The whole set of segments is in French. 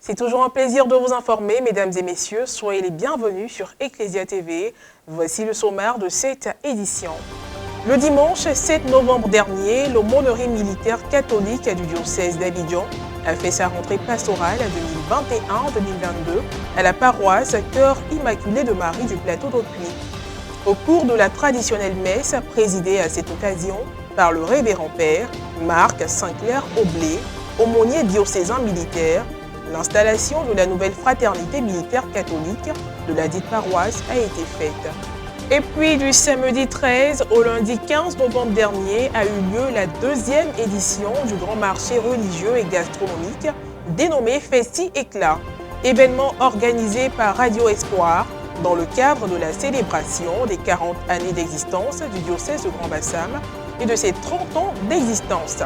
C'est toujours un plaisir de vous informer, mesdames et messieurs. Soyez les bienvenus sur Ecclesia TV. Voici le sommaire de cette édition. Le dimanche 7 novembre dernier, l'aumônerie militaire catholique du diocèse d'Abidjan a fait sa rentrée pastorale 2021-2022 à la paroisse Cœur Immaculé de Marie du plateau d'Aucuit. Au cours de la traditionnelle messe présidée à cette occasion par le révérend père Marc Sinclair-Oblé, aumônier diocésain militaire, l'installation de la nouvelle fraternité militaire catholique de la dite paroisse a été faite. Et puis du samedi 13 au lundi 15 novembre dernier a eu lieu la deuxième édition du grand marché religieux et gastronomique dénommé Festi Éclat, événement organisé par Radio Espoir dans le cadre de la célébration des 40 années d'existence du diocèse de Grand-Bassam et de ses 30 ans d'existence.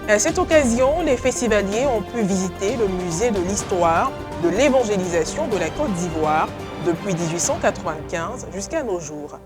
À cette occasion, les festivaliers ont pu visiter le musée de l'histoire de l'évangélisation de la Côte d'Ivoire depuis 1895 jusqu'à nos jours.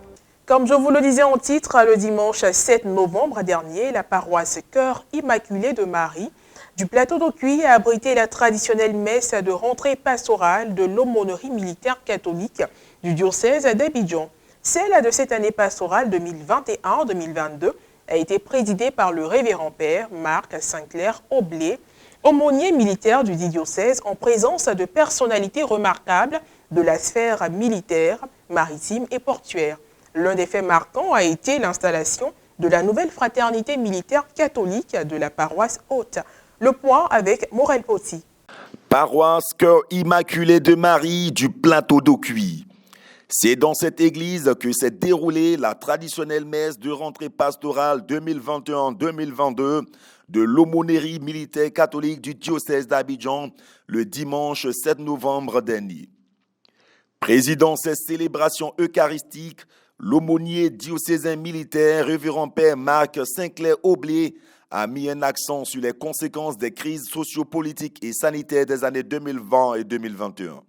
Comme je vous le disais en titre, le dimanche 7 novembre dernier, la paroisse Cœur Immaculé de Marie du plateau d'Aucuit a abrité la traditionnelle messe de rentrée pastorale de l'aumônerie militaire catholique du diocèse d'Abidjan. Celle de cette année pastorale 2021-2022 a été présidée par le révérend père Marc Sinclair-Oblé, aumônier militaire du dit diocèse en présence de personnalités remarquables de la sphère militaire, maritime et portuaire. L'un des faits marquants a été l'installation de la nouvelle fraternité militaire catholique de la paroisse haute. Le point avec Morel Poti. Paroisse Cœur Immaculé de Marie du plateau d'Aucuit. C'est dans cette église que s'est déroulée la traditionnelle messe de rentrée pastorale 2021-2022 de l'aumônerie militaire catholique du diocèse d'Abidjan le dimanche 7 novembre dernier. Présidant cette célébration eucharistique, l'aumônier diocésain militaire révérend père Marc Sinclair-Oblé a mis un accent sur les conséquences des crises sociopolitiques et sanitaires des années 2020 et 2021.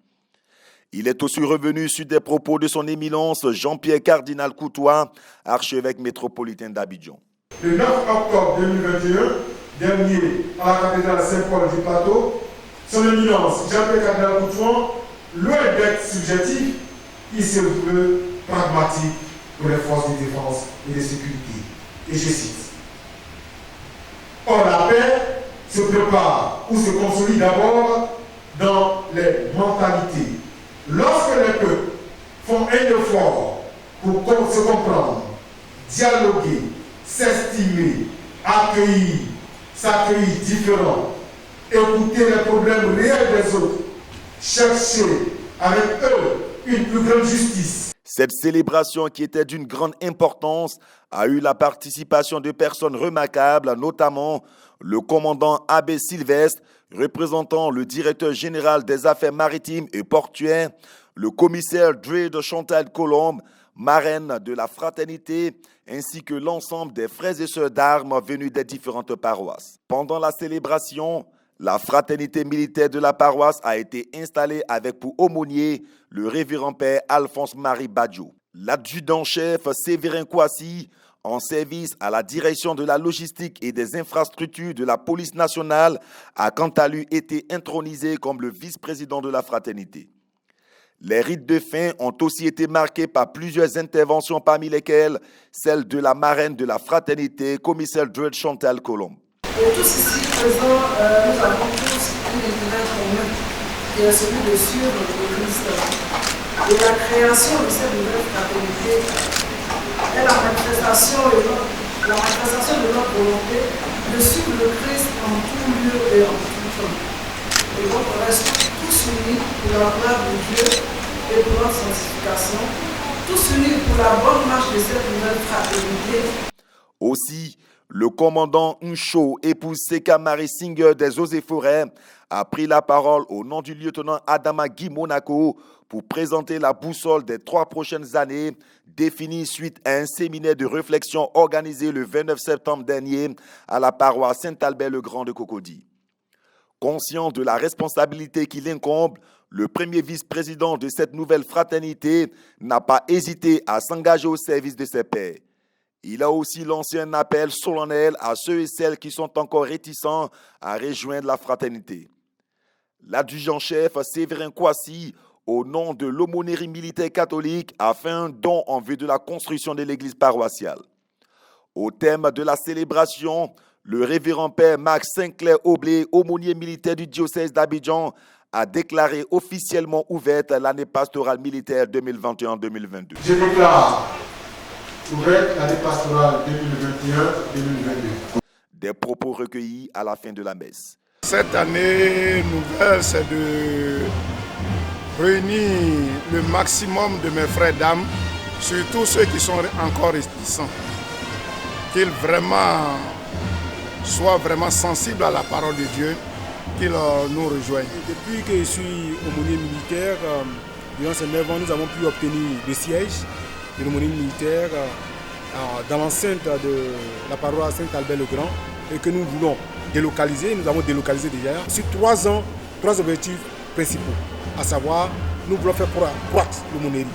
Il est aussi revenu sur des propos de son éminence Jean-Pierre Cardinal Coutois, archevêque métropolitain d'Abidjan. Le 9 octobre 2021, dernier à la cathédrale Saint-Paul du Plateau, son éminence Jean-Pierre Cardinal Coutois, loin d'être subjectif, il se veut pragmatique pour les forces de défense et de sécurité. Et je cite. Or, la paix se prépare ou se consolide d'abord dans les mentalités. Lorsque les peuples font un effort pour se comprendre, dialoguer, s'estimer, accueillir, s'accueillir différents, écouter les problèmes réels des autres, chercher avec eux une plus grande justice. Cette célébration, qui était d'une grande importance, a eu la participation de personnes remarquables, notamment le commandant Abbé Sylvestre, représentant le directeur général des affaires maritimes et portuaires, le commissaire Dre de Chantal Colombe, marraine de la fraternité, ainsi que l'ensemble des frères et sœurs d'armes venus des différentes paroisses. Pendant la célébration, la fraternité militaire de la paroisse a été installée avec pour aumônier le révérend père Alphonse-Marie Badjo. L'adjudant-chef Séverin Kouassi, en service à la direction de la logistique et des infrastructures de la police nationale, a quant à lui été intronisé comme le vice-président de la fraternité. Les rites de fin ont aussi été marqués par plusieurs interventions, parmi lesquelles celle de la marraine de la fraternité, commissaire Dred Chantal Colombe. Et tous ici présents, nous avons tous un intérêt commun, qui est celui de suivre le Christ. Et la création de cette nouvelle fraternité est la manifestation de notre volonté de suivre le Christ en tout lieu et en tout temps. Et donc on reste tous unis pour la gloire de Dieu et pour notre sanctification, tous unis pour la bonne marche de cette nouvelle fraternité. Aussi, le commandant Ncho, épouse Seka Marie Singer des Eaux et Forêts, a pris la parole au nom du lieutenant Adama Guy Monaco pour présenter la boussole des 3 prochaines années, définie suite à un séminaire de réflexion organisé le 29 septembre dernier à la paroisse Saint-Albert-le-Grand de Cocody. Conscient de la responsabilité qui l'incombe, le premier vice-président de cette nouvelle fraternité n'a pas hésité à s'engager au service de ses pairs. Il a aussi lancé un appel solennel à ceux et celles qui sont encore réticents à rejoindre la fraternité. L'adjudant-chef Séverin Kouassi, au nom de l'aumônerie militaire catholique, a fait un don en vue de la construction de l'église paroissiale. Au thème de la célébration, le révérend père Max Sinclair Oblé, aumônier militaire du diocèse d'Abidjan, a déclaré officiellement ouverte l'année pastorale militaire 2021-2022. Je déclare ouverte l'année pastorale 2021-2022. Des propos recueillis à la fin de la messe. Cette année nouvelle, c'est de réunir le maximum de mes frères d'âme, surtout ceux qui sont encore réticents, qu'ils soient vraiment sensibles à la parole de Dieu, qu'ils nous rejoignent. Depuis que je suis aumônier militaire, durant ces 9 ans, nous avons pu obtenir des sièges de l'aumônerie militaire dans l'enceinte de la paroisse Saint-Albert-le-Grand et que nous voulons délocaliser. Nous avons délocalisé déjà sur 3 ans, 3 objectifs principaux, à savoir, nous voulons faire croître l'aumônerie,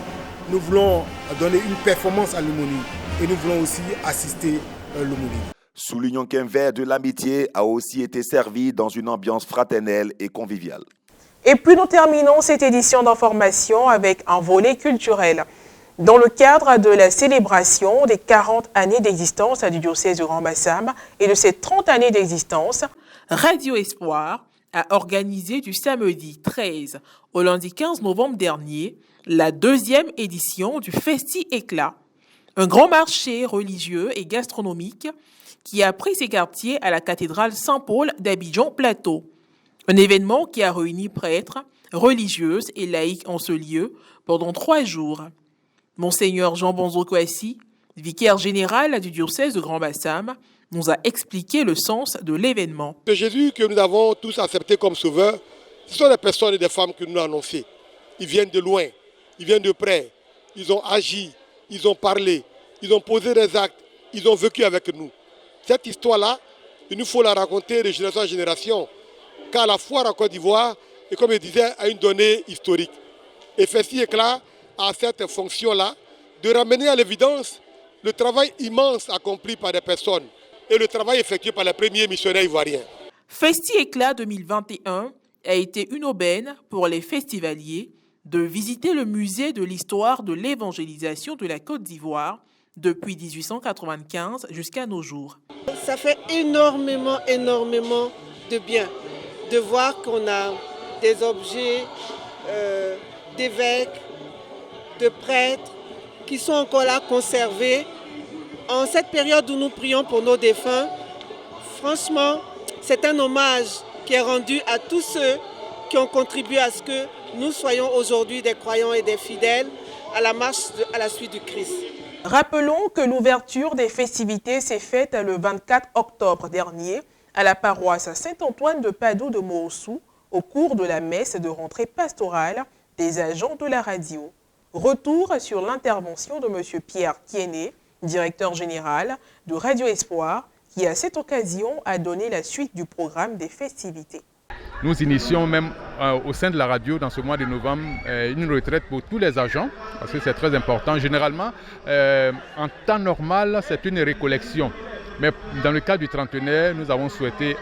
nous voulons donner une performance à l'aumônerie et nous voulons aussi assister l'aumônerie. Soulignons qu'un verre de l'amitié a aussi été servi dans une ambiance fraternelle et conviviale. Et puis nous terminons cette édition d'information avec un volet culturel. Dans le cadre de la célébration des 40 années d'existence du diocèse de Grand-Bassam et de ses 30 années d'existence, Radio Espoir a organisé du samedi 13 au lundi 15 novembre dernier la 2e édition du Festi Éclat, un grand marché religieux et gastronomique qui a pris ses quartiers à la cathédrale Saint-Paul d'Abidjan-Plateau. Un événement qui a réuni prêtres, religieuses et laïcs en ce lieu pendant 3 jours. Monseigneur Jean Bonzo Kouassi, vicaire général du diocèse de Grand-Bassam, nous a expliqué le sens de l'événement. Le Jésus que nous avons tous accepté comme sauveur, ce sont des personnes et des femmes que nous avons annoncées. Ils viennent de loin, ils viennent de près, ils ont agi, ils ont parlé, ils ont posé des actes, ils ont vécu avec nous. Cette histoire-là, il nous faut la raconter de génération en génération, car la foire en Côte d'Ivoire, et comme je disais, a une donnée historique. Et Festi Éclat a cette fonction-là de ramener à l'évidence le travail immense accompli par des personnes et le travail effectué par les premiers missionnaires ivoiriens. Festi Éclat 2021 a été une aubaine pour les festivaliers de visiter le musée de l'histoire de l'évangélisation de la Côte d'Ivoire depuis 1895 jusqu'à nos jours. Ça fait énormément de bien de voir qu'on a des objets d'évêques, de prêtres qui sont encore là conservés. En cette période où nous prions pour nos défunts, franchement, c'est un hommage qui est rendu à tous ceux qui ont contribué à ce que nous soyons aujourd'hui des croyants et des fidèles à la marche à la suite du Christ. Rappelons que l'ouverture des festivités s'est faite le 24 octobre dernier à la paroisse Saint-Antoine de Padoue de Moossou au cours de la messe de rentrée pastorale des agents de la radio. Retour sur l'intervention de M. Pierre Kiéné, directeur général de Radio Espoir, qui à cette occasion a donné la suite du programme des festivités. Nous initions même au sein de la radio dans ce mois de novembre une retraite pour tous les agents, parce que c'est très important. Généralement, en temps normal, c'est une récollection. Mais dans le cas du trentenaire, nous avons souhaité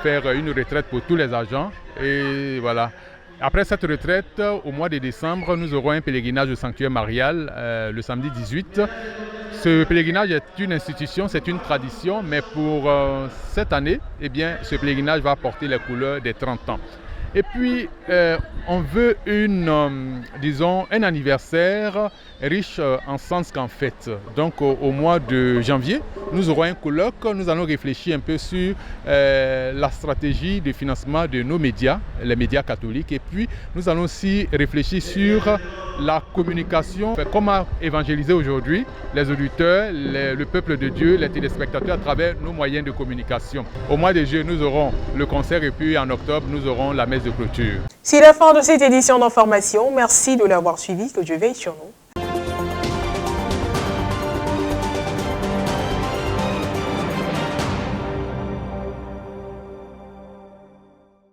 faire une retraite pour tous les agents. Et voilà. Après cette retraite, au mois de décembre, nous aurons un pèlerinage au sanctuaire marial le samedi 18. Ce pèlerinage est une institution, c'est une tradition, mais pour cette année, eh bien, ce pèlerinage va porter les couleurs des 30 ans. Et puis, on veut un anniversaire riche en sens qu'en fête. Donc, au mois de janvier, nous aurons un colloque. Nous allons réfléchir un peu sur la stratégie de financement de nos médias, les médias catholiques. Et puis, nous allons aussi réfléchir sur la communication, comment évangéliser aujourd'hui les auditeurs, le peuple de Dieu, les téléspectateurs à travers nos moyens de communication. Au mois de juillet, nous aurons le concert et puis en octobre, nous aurons la messe de clôture. C'est la fin de cette édition d'information. Merci de l'avoir suivi. Que Dieu veille sur nous.